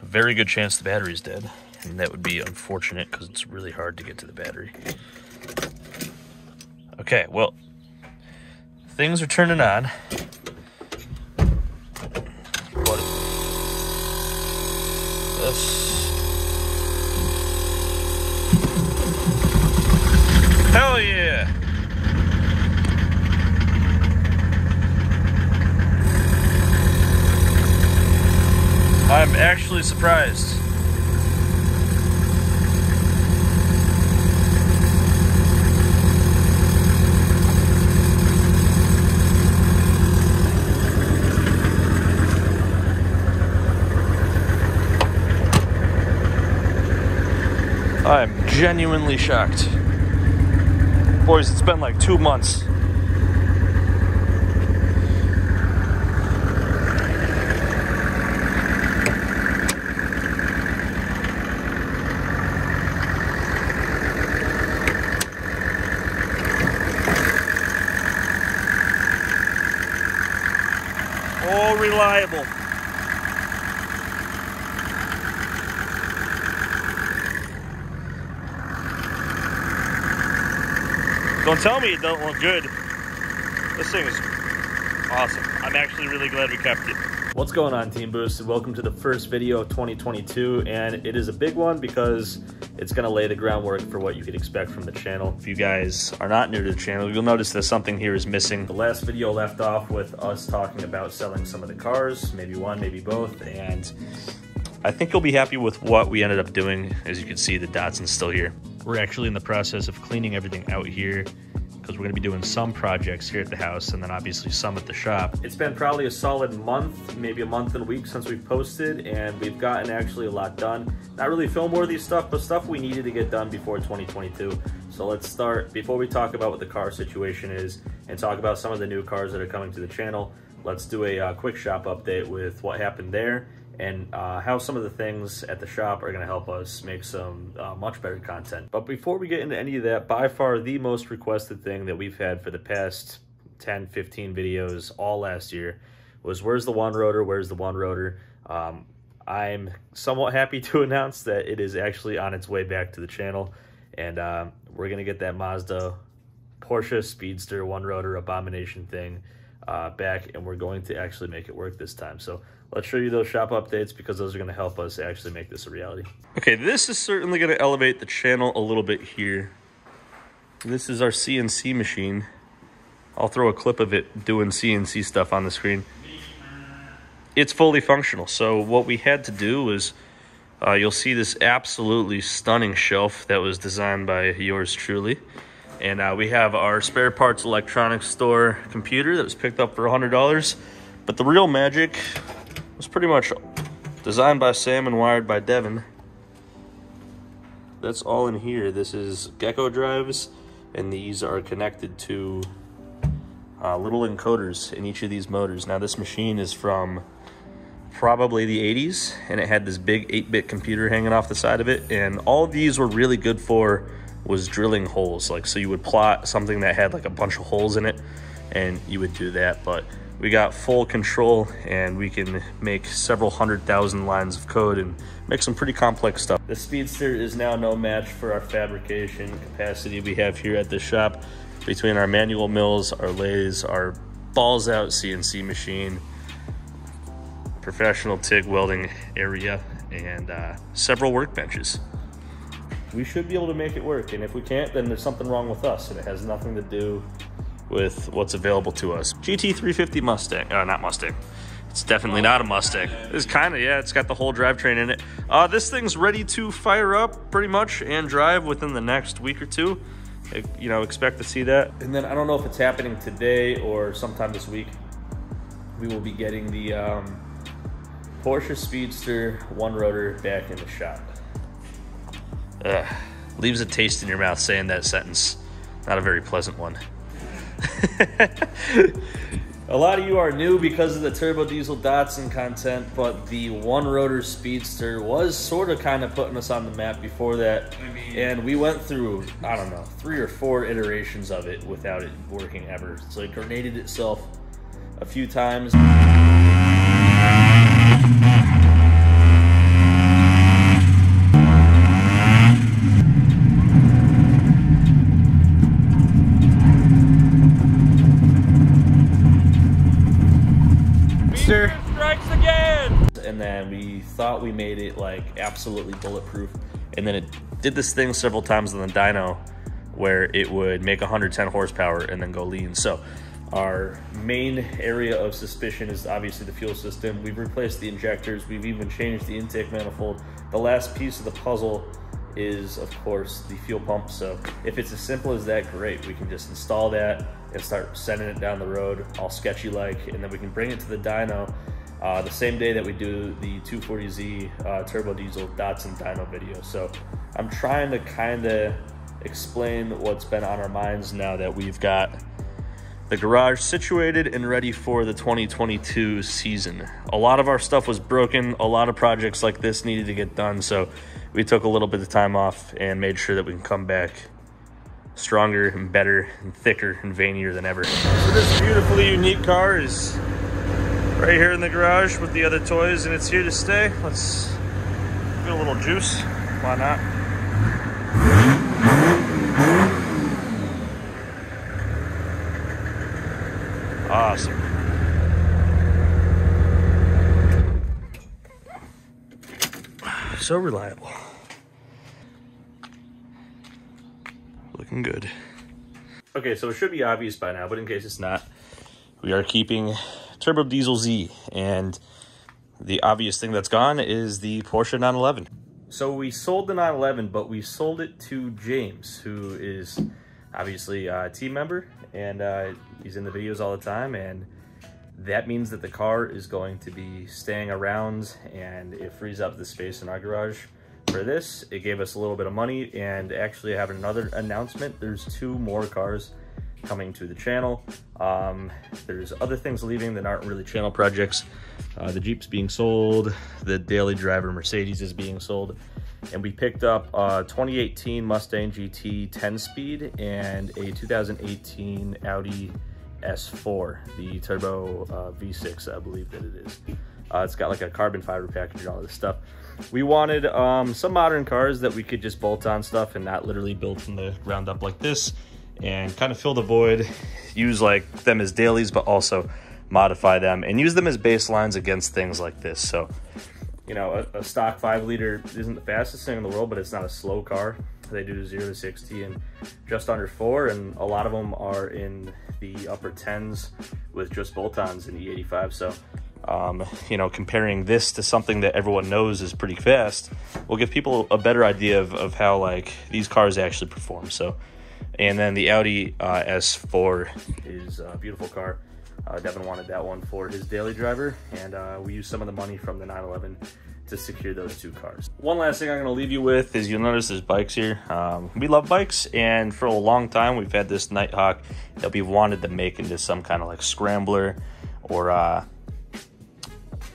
very good chance the battery's dead, and that would be unfortunate because it's really hard to get to the battery. Okay, well, things are turning on. But hell yeah! I'm actually surprised. I'm genuinely shocked. Boys, it's been like 2 months. All reliable. Don't tell me it don't look good. This thing is awesome. I'm actually really glad we kept it. What's going on, Team Boost? Welcome to the first video of 2022, and it is a big one because it's gonna lay the groundwork for what you could expect from the channel. If you guys are not new to the channel, you'll notice that something here is missing. The last video left off with us talking about selling some of the cars, maybe one, maybe both, and I think you'll be happy with what we ended up doing. As you can see, the Datsun's still here. We're actually in the process of cleaning everything out here because we're gonna be doing some projects here at the house and then obviously some at the shop. It's been probably a solid month, maybe a month and a week since we've posted, and we've gotten actually a lot done. Not really film-worthy stuff, but stuff we needed to get done before 2022. So let's start, before we talk about what the car situation is and talk about some of the new cars that are coming to the channel, let's do a quick shop update with what happened there and how some of the things at the shop are gonna help us make some much better content. But before we get into any of that, by far the most requested thing that we've had for the past 10, 15 videos all last year was where's the one rotor, where's the one rotor? I'm somewhat happy to announce that it is actually on its way back to the channel, and we're gonna get that Mazda Porsche Speedster one rotor abomination thing back, and we're going to actually make it work this time. So let's show you those shop updates because those are going to help us actually make this a reality. Okay, this is certainly going to elevate the channel a little bit here. This is our CNC machine. I'll throw a clip of it doing CNC stuff on the screen. It's fully functional. So what we had to do was, you'll see this absolutely stunning shelf that was designed by yours truly. And we have our spare parts electronics store computer that was picked up for $100. But the real magic was pretty much designed by Sam and wired by Devin. That's all in here. This is Gecko drives, and these are connected to little encoders in each of these motors. Now this machine is from probably the 80s, and it had this big 8-bit computer hanging off the side of it, and all of these were really good for was drilling holes. Like, so you would plot something that had like a bunch of holes in it and you would do that. But we got full control and we can make several 100,000 lines of code and make some pretty complex stuff. The Speedster is now no match for our fabrication capacity we have here at the shop. Between our manual mills, our lathes, our balls out CNC machine, professional TIG welding area, and several workbenches, we should be able to make it work. And if we can't, then there's something wrong with us, and it has nothing to do with what's available to us. GT350 Mustang, not Mustang. It's definitely not a Mustang. It's kind of, yeah, it's got the whole drivetrain in it. This thing's ready to fire up pretty much and drive within the next week or two. You know, expect to see that. And then I don't know if it's happening today or sometime this week, we will be getting the Porsche Speedster one rotor back in the shop. Leaves a taste in your mouth saying that sentence. Not a very pleasant one. A lot of you are new because of the turbo diesel Datsun content, but the one rotor Speedster was sort of kind of putting us on the map before that. And we went through, I don't know, 3 or 4 iterations of it without it working ever. So it grenaded itself a few times. and we thought we made it like absolutely bulletproof, and then it did this thing several times on the dyno where it would make 110 horsepower and then go lean. So our main area of suspicion is obviously the fuel system. We've replaced the injectors. We've even changed the intake manifold. The last piece of the puzzle is, of course, the fuel pump. So if it's as simple as that, great. We can just install that and start sending it down the road, all sketchy like, and then we can bring it to the dyno the same day that we do the 240Z turbo diesel Datsun dyno video. So I'm trying to kind of explain what's been on our minds now that we've got the garage situated and ready for the 2022 season. A lot of our stuff was broken. A lot of projects like this needed to get done. So we took a little bit of time off and made sure that we can come back stronger and better and thicker and veinier than ever. So this beautifully unique car is right here in the garage with the other toys, and it's here to stay. Let's get a little juice. Why not? Awesome. So reliable. Looking good. Okay, so it should be obvious by now, but in case it's not, we are keeping Turbo Diesel Z, and the obvious thing that's gone is the Porsche 911. So we sold the 911, but we sold it to James, who is obviously a team member, and he's in the videos all the time, and that means that the car is going to be staying around, and it frees up the space in our garage for this. It gave us a little bit of money, and actually I have another announcement. There's 2 more cars coming to the channel. There's other things leaving that aren't really channel projects. The Jeep's being sold, the daily driver Mercedes is being sold, and we picked up a 2018 Mustang GT 10-speed and a 2018 Audi S4, the turbo V6, I believe that it is. It's got like a carbon fiber package and all this stuff. We wanted some modern cars that we could just bolt on stuff and not literally build from the ground up like this, and kind of fill the void, use like them as dailies, but also modify them and use them as baselines against things like this. So, you know, a stock 5-liter isn't the fastest thing in the world, but it's not a slow car. They do 0 to 60 in just under 4, and a lot of them are in the upper 10s with just bolt-ons in E85. So, you know, comparing this to something that everyone knows is pretty fast will give people a better idea of how like these cars actually perform. So, and then the Audi S4 is a beautiful car. Devin wanted that one for his daily driver, and we used some of the money from the 911 to secure those 2 cars. One last thing I'm gonna leave you with is you'll notice there's bikes here. We love bikes, and for a long time we've had this Nighthawk that we wanted to make into some kind of like scrambler or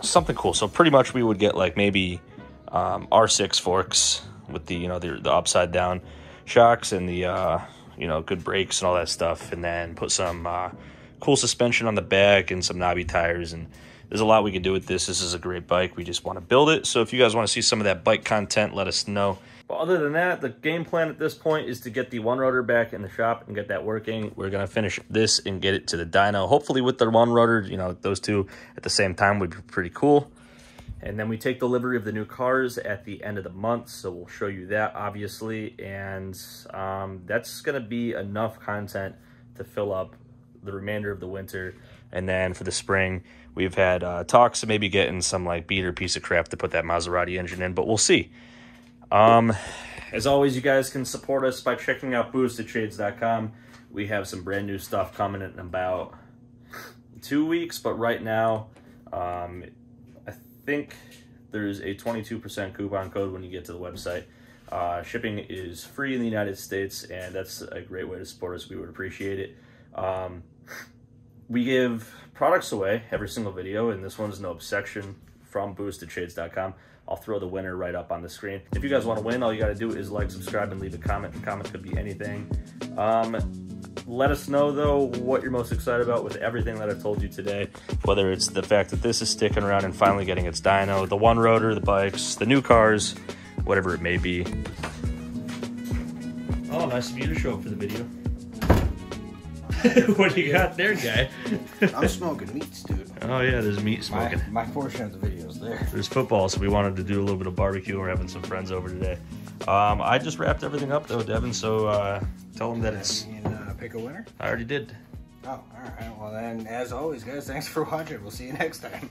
something cool. So pretty much we would get like maybe R6 forks with the, you know, the upside down shocks and the you know, good brakes and all that stuff, and then put some cool suspension on the back and some knobby tires. And there's a lot we can do with this. This is a great bike. We just want to build it. So if you guys want to see some of that bike content, let us know. But other than that, the game plan at this point is to get the one rotor back in the shop and get that working. We're going to finish this and get it to the dyno, hopefully with the one rotor. You know, those 2 at the same time would be pretty cool. And then we take delivery of the new cars at the end of the month, so we'll show you that, obviously. And that's going to be enough content to fill up the remainder of the winter. And then for the spring, we've had talks of maybe getting some like beater piece of crap to put that Maserati engine in, but we'll see. As always, you guys can support us by checking out boostedshades.com. We have some brand new stuff coming in about 2 weeks, but right now, I think there's a 22% coupon code when you get to the website. Shipping is free in the United States, and that's a great way to support us. We would appreciate it. We give products away every single video, and this one's no exception from boostedshades.com. I'll throw the winner right up on the screen. If you guys want to win, all you got to do is like, subscribe, and leave a comment. The comment could be anything. Let us know, though, what you're most excited about with everything that I've told you today, whether it's the fact that this is sticking around and finally getting its dyno, the one rotor, the bikes, the new cars, whatever it may be. Oh, nice of you to show up for the video. What do you got there, guy? I'm smoking meats, dude. Oh, yeah, there's meat smoking. My portion of the video is there. There's football, so we wanted to do a little bit of barbecue. We're having some friends over today. I just wrapped everything up though, Devin, so tell them that it's... Pick a winner? I already did. Oh, all right. Well then, as always, guys, thanks for watching. We'll see you next time.